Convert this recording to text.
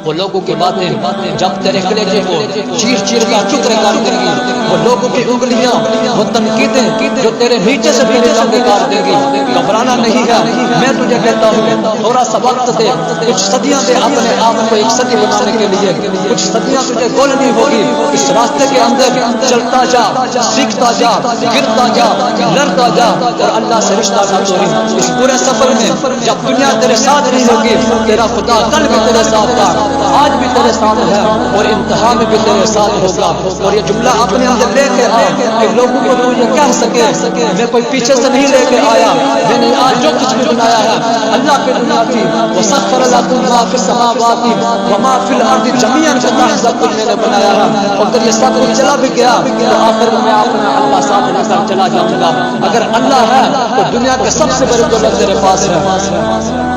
وہ لوگوں کی باتیں جب تیرے کلیجے کو چیر چیر کا چکر کاٹ دیں گی، وہ لوگوں کی انگلیاں، وہ تنقیدیں جو تیرے نیچے سے تیرے لمبے کاٹ دیں گی، گھبرانا نہیں ہے۔ میں تجھے کہتا ہوں تھوڑا سا وقت دے، کچھ صدیاں دے اپنے آپ کو ایک صدی بنانے کے لیے، کچھ صدیاں تجھے گولنی ہوگی۔ اس راستے کے اندر چلتا جا، سیکھتا جا، گرتا جا، لڑتا جا اور اللہ سے رشتہ نہ توڑی۔ اس پورے سفر میں جب دنیا تیرے ساتھ نہیں ہوگی، تیرا خدا کل بھی تیرے ساتھ تھا، آج بھی تیرے ساتھ ہے اور انتہا میں بھی تیرے ساتھ ہوگا۔ اور یہ جملہ اپنے اندر لے کے آ کہ لوگوں کو تو یہ کہہ سکے میں کوئی پیچھے سے نہیں لے کے آیا، میں نے آج جو کچھ بھی بنایا ہے اللہ کی دنیا تھی۔ وَسَخَّرَ لَكُم مَّا فِي السَّمَاوَاتِ وَمَا فِي الْأَرْضِ جَمِيعًا کا سب کچھ میں نے بنایا ہے، اور اگر یہ سب کچھ چلا بھی گیا تو آخر میں اپنا اللہ ساتھ لے کر چلا جاؤں گا۔ اگر اللہ ہے تو دنیا کے سب سے بڑی دولت تیرے پاس ہے۔